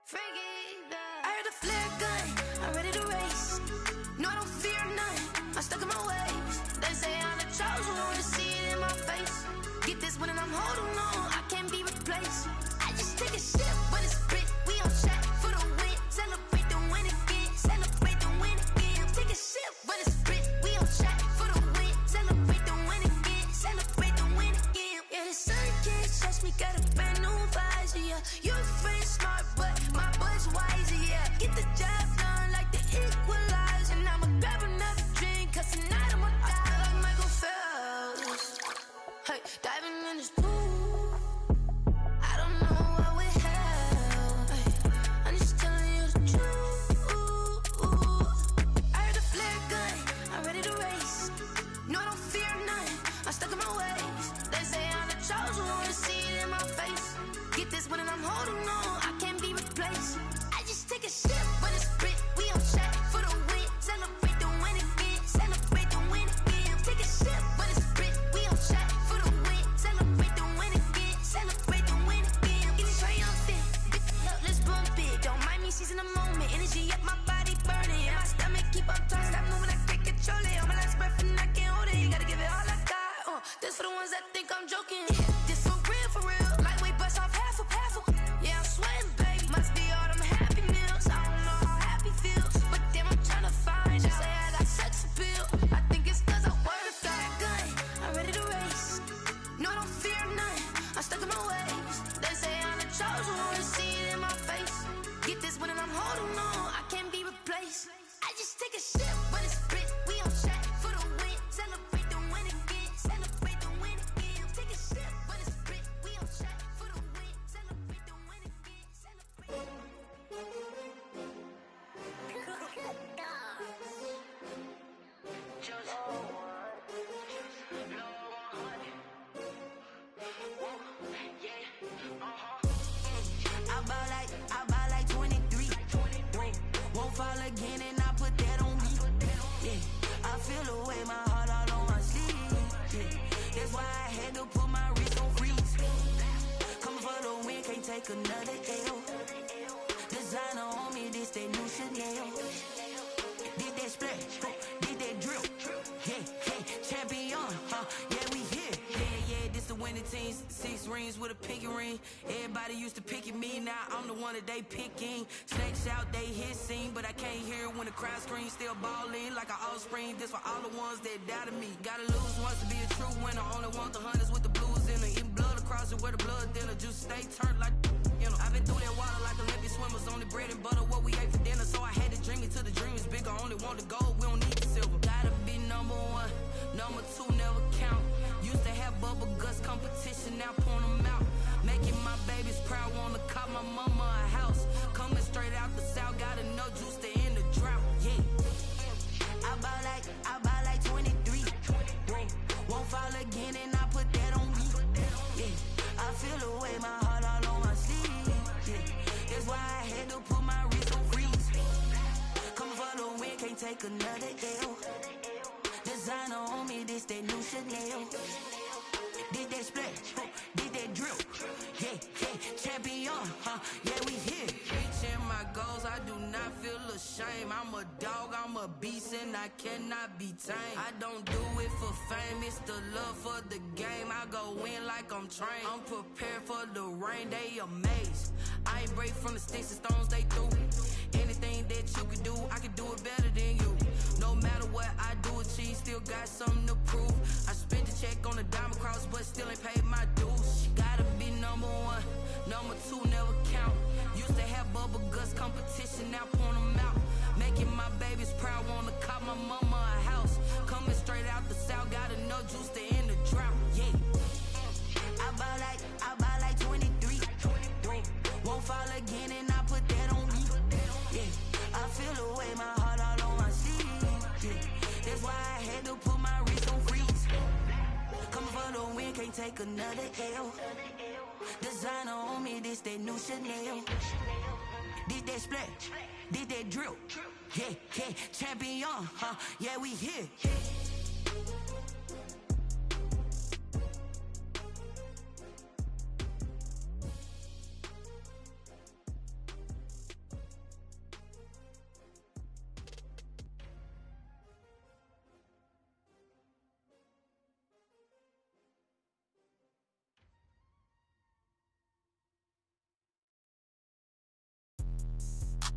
S7: I heard the flare gun, I'm ready to race. No, I don't fear none, I'm stuck in my ways. They say I'm the chosen one, see it in my face. Get this one and I'm holding on, I can't be replaced. I just take a sip when it's spit, we on track for the win. Celebrate the win again, celebrate the win again. Take a sip when it's spit, we on track for the win. Celebrate the win again, celebrate the win again. Yeah, the sun can't touch me, got a brand new visor, yeah. Your friend smart, but my bud's wiser, yeah. Get the job done like the equalizer. And I'ma grab another drink, cause tonight I'ma die like Michael Phelps. Hey, diving in this pool, I don't know what we have. Hey, I'm just telling you the truth. I heard the flare gun, I'm ready to race. No, I don't fear none, I'm stuck in my ways. They say I'm the chosen one, see it in my face. Get this one and I'm holding on, I can't be replaced. I just take a sip when it's spit, we on track for the win. Celebrate the win again, celebrate the win again. Take a sip when it's spit, we on track for the win. Celebrate the win again, celebrate the win again. Get it triumphant, up, let's bump it. Don't mind me seizing the moment, energy up, my body burning. And my stomach keep up trying, stop moving, I can't control it. On my last breath and I can't hold it, you gotta give it all I got. This for the ones that think I'm joking. This for real, lightweight bust off half a. Yeah, I'm sweating, baby, must be all them happy meals. I don't know how happy feels, but damn, I'm tryna find out. Say I got sex appeal, I think it's cause I work a fat gun, I'm ready to race. No, I don't fear none, I'm stuck in my ways. They say I'm the chosen one, see it in my face. Get this one and I'm holding on, I can't be replaced. I just take a sip when it's spit, we on track for the win. Celebrate the win again, celebrate the win again. Take a sip when it's spit, we on track for the win. Celebrate the win again, celebrate. I buy like 23. Won't fall again and I put that on me. Yeah, I feel the way, my heart all on my sleeve. Yeah, that's why I had to put my wrist on freeze. Coming for the win, can't take another L. Designer on me, this that new Chanel. Did that splash, did that drill. Yeah, champion, yeah, we here. Yeah, this the winning teams. 6 rings with a pinky ring. Everybody used to picking me, now I'm the one that they picking. Snakes out, they hissing, but I can't hear when the crowd screams. Still balling like an offspring. This for all the ones that doubted me. Gotta lose once to be a true winner. Only want the hunters with the blues in it. Eating blood across it where the blood thinner. Juice stay turned like, you know. I've been through that water like Olympic swimmers. Only bread and butter, what we ate for dinner. So I had to dream it till the dream is bigger. Only want the gold, we don't need the silver. Gotta be number 1, number 2 never count. Used to have bubble guts competition, now point them out. Making my babies proud, wanna cop my mama a house. Coming straight out the south, got enough juice to end the drought. Yeah, I buy like 23. Won't fall again and I put that on me. Yeah, I feel the way, my heart all on my sleeve. Yeah, that's why I had to put my wrist on freeze. Coming for the win, can't take another L. Designer on me, this that new Chanel. Did that splash, did that drill. Yeah, champion, yeah, we here. Reaching my goals, I do not feel ashamed. I'm a dog, I'm a beast, and I cannot be tamed. I don't do it for fame, it's the love for the game. I go in like I'm trained. I'm prepared for the rain, they amazed. I ain't break from the sticks and stones they threw. Anything that you can do, I can do it better than you. No matter what I do, achieve, still got something to prove. I spent the check on the diamond cross, but still ain't paid my dues. Gotta be number 1, number 2 never count. Used to have bubble guts competition, now point them out. Making my babies proud, wanna cop my mama a house. Coming straight out the south, got enough juice to end the drought. Yeah, I buy like 23. Won't fall again and I put that on me. Yeah, I feel the way, my heart all on my sleeve. Yeah, that's why I had to put my wrist on freeze. Coming for the win, can't take another L. Designer on me, this that new Chanel. Did that splash, did that drill. Yeah, champion, yeah, we here.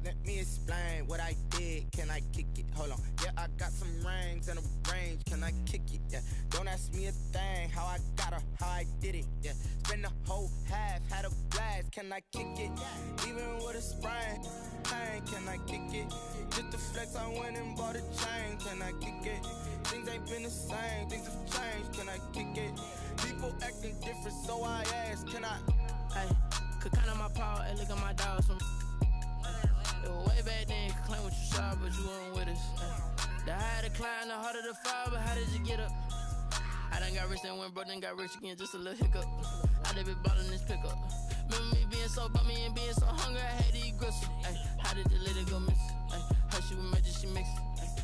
S8: Let me explain what I did. Can I kick it? Hold on. Yeah, I got some rings and a range. Can I kick it? Yeah. Don't ask me a thing. How I got her, how I did it. Yeah. Spend the whole half, had a blast. Can I kick it? Even with a sprain. Pain, can I kick it? Just to flex, I went and bought a chain. Can I kick it? Things ain't been the same. Things have changed. Can I kick it? People acting different, so I ask. Can I?
S9: Hey, could count on my power and look at my dogs from. It was way back then, could claim what you saw, but you weren't with us. The higher the climb, the harder the fall, but how did you get up? I done got rich and went broke, then got rich again, just a little hiccup. I done been ballin' this pickup. Remember me being so bummy and being so hungry, I had to eat gristle. Ay, how did the lady go miss? Ay, her she was magic, she mixed.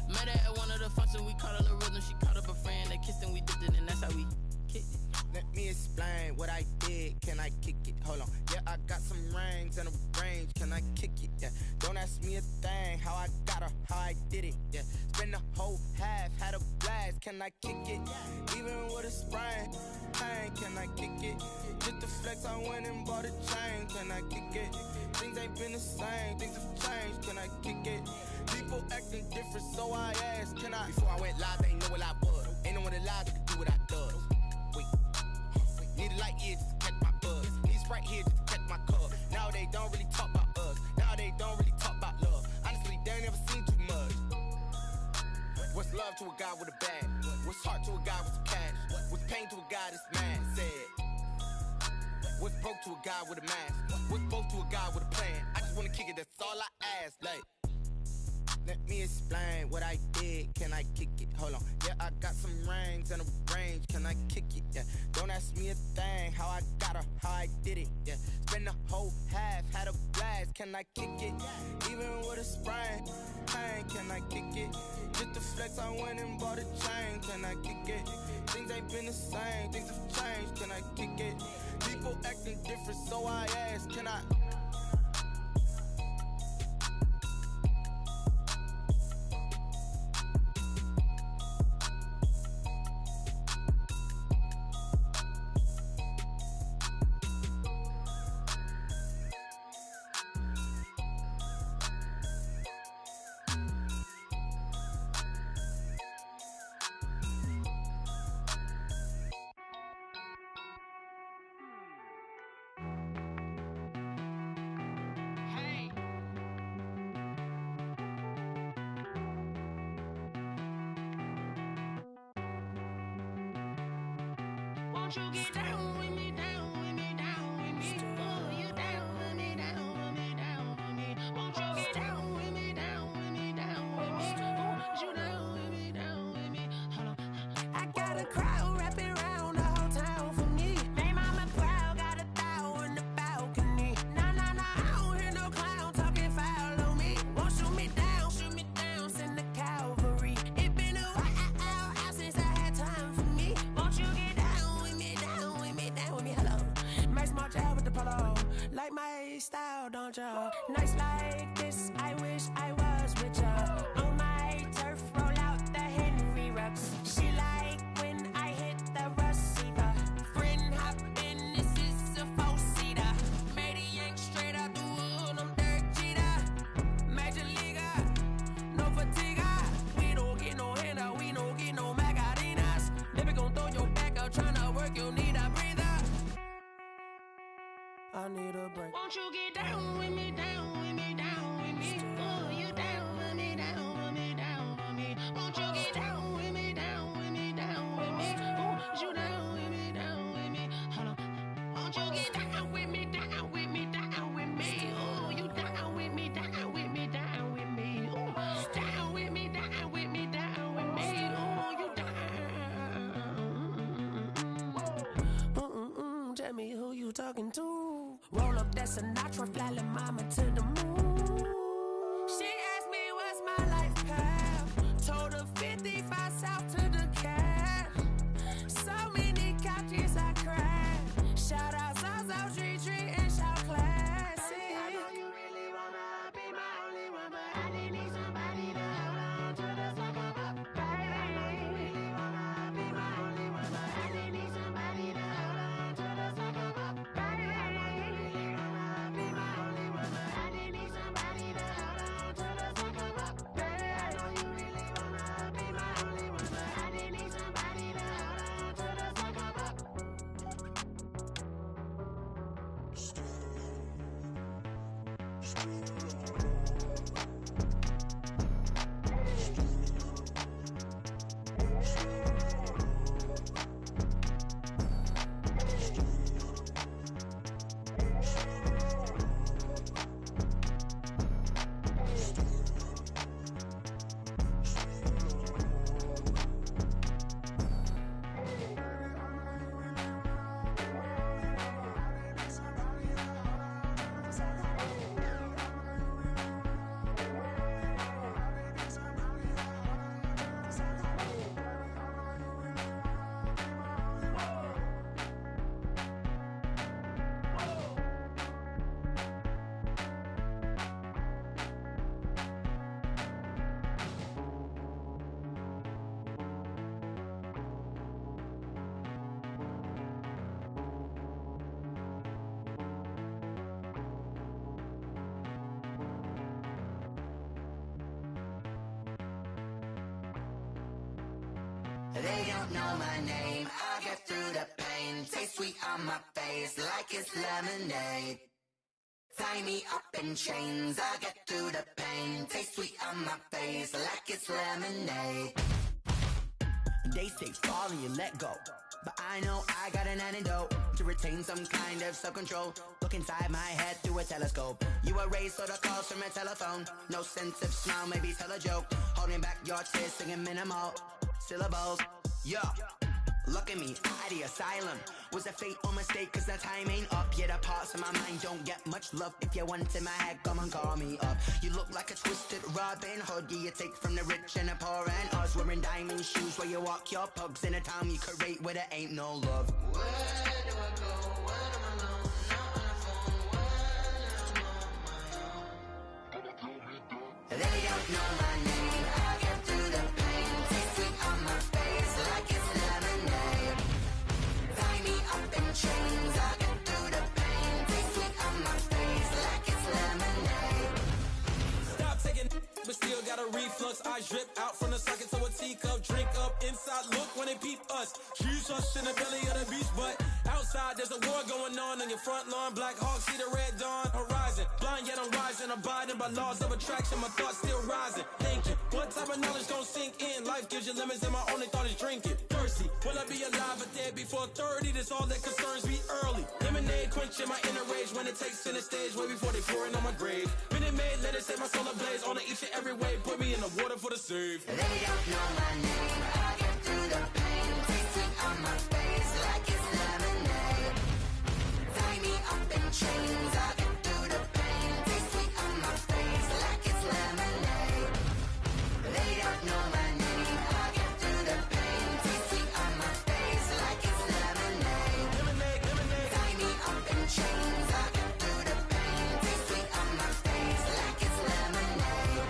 S9: Met her at one of the functions, we caught a little rhythm, she caught up a friend, they kissed and we dipped it, and that's how we kicked it.
S8: Let me explain what I did. Can I kick it? Hold on. Yeah, I got some rings and a range. Can I kick it? Yeah. Don't ask me a thing. How I got her, how I did it. Yeah. Spend the whole half, had a blast. Can I kick it? Even with a sprain. Pain, can I kick it? Just to flex, I went and bought a chain. Can I kick it? Things ain't been the same. Things have changed. Can I kick it? People acting different, so I asked. Can I? Before I went live, they ain't know what I was. Ain't no one alive that could do what I does. Need a light here just to catch my buzz. Need Sprite here just to catch my cup. Now they don't really talk about us. Now they don't really talk about love. Honestly, they ain't never seen too much. What's love to a guy with a bag? What's heart to a guy with some cash? What's pain to a guy that's mad? Said. What's broke to a guy with a mask? What's broke to a guy with a plan? I just wanna kick it, that's all I ask. Like, let me explain what I did. Can I kick it? Hold on. Yeah, I got some rings and a range. Can I kick it? Yeah. Don't ask me a thing. How I got her, how I did it. Yeah. Spend the whole half, had a blast. Can I kick it? Even with a sprain. Pain, can I kick it? Just to flex, I went and bought a chain. Can I kick it? Things ain't been the same. Things have changed. Can I kick it? People acting different, so I ask. Can I?
S7: Won't you get down with me, down with me, down with me? Oh, you down with me, down with me, down with me. Won't you get down with me, down with me, down with me? Oh, you down with me, down with me? Hold on. I got a crowd wrapping around the whole town for me. They mama proud, got a thou in the balcony. Nah, nah, nah, I don't hear no clown talking foul on me. Won't shoot me down, send the cavalry. It been a while since I had time for me. Won't you get down with me, down with me, down with me? Hello. Nice march out with the polo. Like my style, don't ya? Nice like this, I wish I was with ya. On my turf, roll out the Henry Rux. She like when I hit the receiver. Friend hop in, this is a four-seater. Made a yank straight out the wood, I'm Derek Jeter. Major leaguer, no fatigue. We don't get no handout, we don't get no Macarinas. Never gon' throw your back out, tryna work, you need a breather. I need a break. Won't you get down with me, down with me, down with me? Oh, you down with me, down with me, down with me? Won't you get down with me, down with me, down with me? Oh, you down with me, down with me? Hold on. Won't you get down with me, down with me, down with me? Oh, you down with me, down with me, down with me? Oh, down with me, down with me, down with me? Oh, you down. Tell me who you talking to. Roll up that Sinatra, fly la mama to the moon. She asked me what's my life path. Told her 55 south to the cat. So many couches I cried. Shout out South Tree and shout classic. I know you really wanna be my only one, but I didn't need somebody to hold on to the fuck up, baby. I know you really wanna be my only one, but I didn't need somebody to hold on to the fuck up, baby. I know you really wanna be my only one, but I didn't need somebody to
S1: They don't know my name, I get through the pain. Taste sweet on my face like it's lemonade. Tie me up in chains, I get through the pain. Taste sweet on my face like it's lemonade. They say fall and you let go, but I know I got an antidote to retain some kind of self-control. Look inside my head through a telescope. You erase all the calls from a telephone. No sense of smile, maybe tell a joke. Holding back your tears, singing minimal syllables. Yeah, look at me, at the asylum. Was a fate or mistake, cause the time ain't up. Yet the parts of my mind don't get much love. If you want in my head, come and call me up. You look like a twisted Robin Hood. Yeah, you take from the rich and the poor and us. Wearing diamond shoes where you walk your pugs in a town you create where there ain't no love. Where do I go? When I'm alone? Not on the phone. When I'm on my own. They don't know my name. I get through the pain. Taste sweet on my face like it's lemonade. Tie me up in chains. I get through the pain. Taste sweet on my face like it's lemonade.
S2: Stop taking, but still got a reflux. I drip out from the socket to a teacup. Drink up inside, look when they peep us. Choose us in the belly of the beach, but outside there's a war going on your front lawn. Black Hawk, see the red dawn horizon. Blind yet I'm rising, abiding by laws of attraction. My thoughts still rising, thinking what type of knowledge don't sink in. Life gives you limits and my only thought is drinking. Thirsty, will I be alive or dead before 30? That's all that concerns me early. Lemonade quenching my inner rage when it takes center stage way before they pour it on my grave. Minute Maid, let it set my soul ablaze on each and every way. Put me in the water for the save.
S1: They don't know my name, I get through the pain. Taste sweet on my face like it's lemonade. Tie me up in chains, I get through the pain. Taste sweet on my face like it's lemonade. They don't know my name, I get through the pain. Taste sweet on my face like it's lemonade. Tie me up in chains, I get through the pain. Taste sweet on my face like it's lemonade.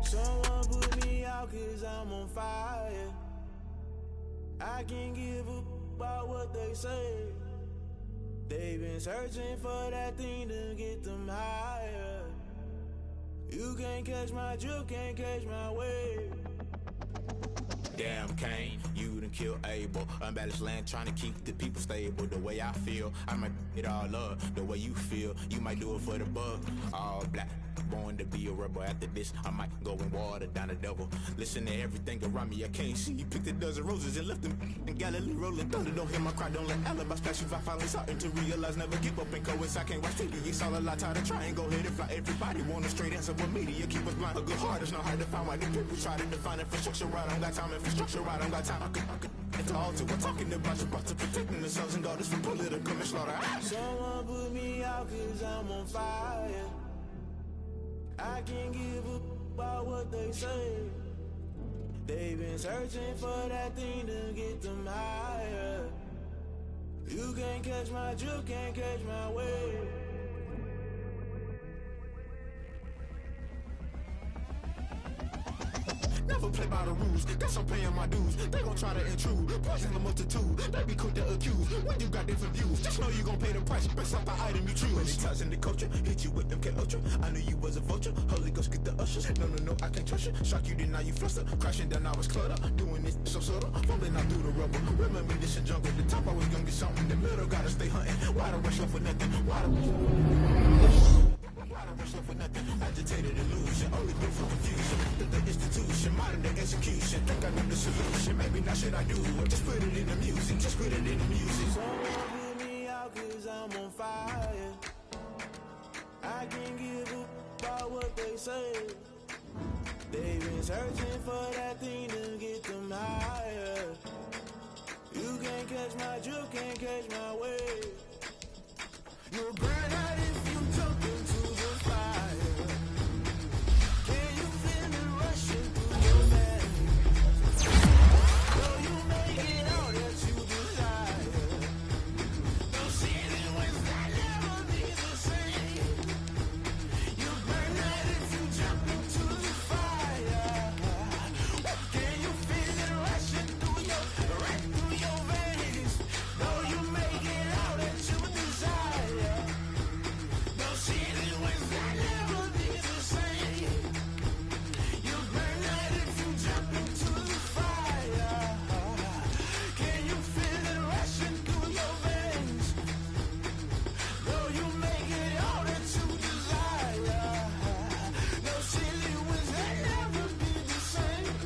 S2: Someone put me out 'cause I'm on fire. I can't give up about what they say. They've been searching for that thing to get them higher. You can't catch my drift, can't catch my wave.
S10: Damn Kane, you done killed Abel. Unbalanced land trying to keep the people stable. The way I feel, I might it all up. The way you feel, you might do it for the bug. All black, born to be a rebel. After this, I might go and water down the devil. Listen to everything around me, I can't see. Picked a dozen roses and left them in Galilee rolling thunder. Don't hear my cry, don't let alibis flash. If I finally starting to realize, never give up and coincide. I can't watch TV, it's all a lot. Tired of trying, go ahead and fly. Everybody want a straight answer, but media keep us blind. A good heart is not hard to find. Why the people try to define infrastructure right? I don't got time, infrastructure right, I don't got time. I could it's all to we're talking about protecting the sons and daughters from political manslaughter.
S2: Someone put me out 'cause I'm on fire. I can't give up about what they say. They've been searching for that thing to get them higher. You can't catch my drift, can't catch my wave.
S10: Never play by the rules, guess I'm paying my dues. They gon' try to intrude, poison the multitude. They be quick to accuse, when you got different views. Just know you gon' pay the price, based off the item you choose. Many times in the culture, hit you with MK Ultra. I knew you was a vulture, Holy Ghost get the ushers. No, I can't trust you. Shock you, then now you fluster. Crashing down, I was clutter. Doing this so subtle, fumbling out through the rubble. Remember this a jungle, the top I was gonna get something. In the middle, gotta stay hunting. Why the rush left with nothing? Why the rush left with nothing? Agitated illusion, only built for confusion. The institution, modern day execution. Think I know the solution, maybe not should I do it. Just put it in the music, just put it in the music.
S2: Someone put me out 'cause I'm on fire. I can't give up about what they say. They've been searching for that thing to get them higher. You can't catch my drift, can't catch my wave. You'll burn out if you jump into the fire. Can you feel it rushing through your veins? Though you make it all that you desire. No ceiling was that never be the same. You burn out if you jump into the fire. Can you feel it rushing right through your veins? Though you make it all that you desire. No ceiling was that never be the same. You burn out if you jump into the fire. Can you feel it rushing through your veins? Though you make it all that you desire. No ceiling was that never be the same.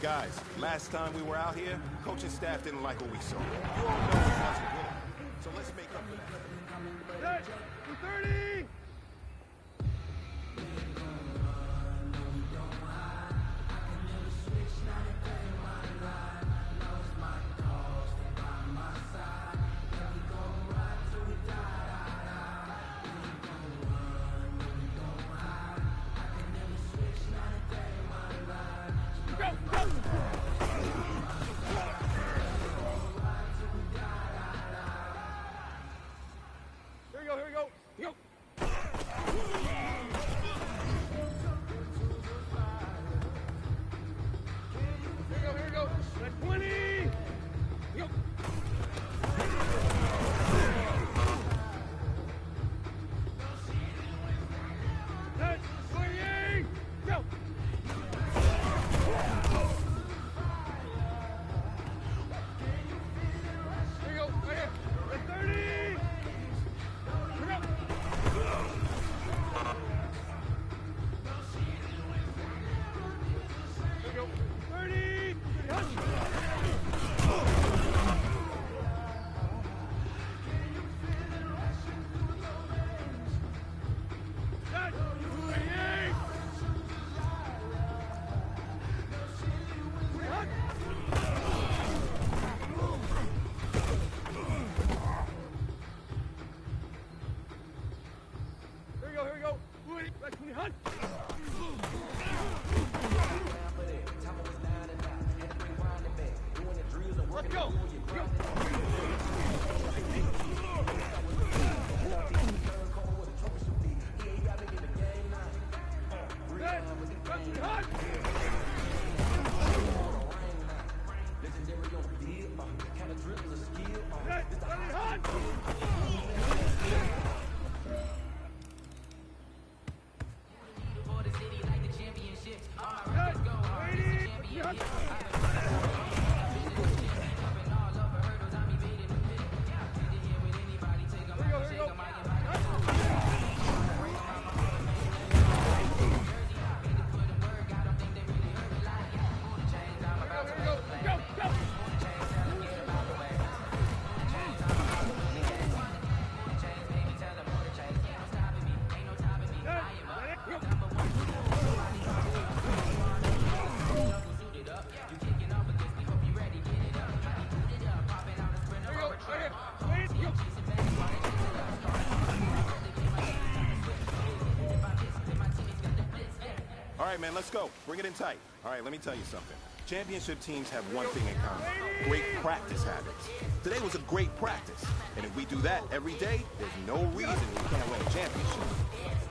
S4: Guys, last time we were out here, coaching staff didn't like what we saw. You all know it wasn't good. So let's make up for that. 30! Here we go.
S11: Let's go.
S4: All right, man, let's go. Bring it in tight. All right, let me tell you something. Championship teams have one thing in common: great practice habits. Today was a great practice, and if we do that every day, there's no reason we can't win a championship.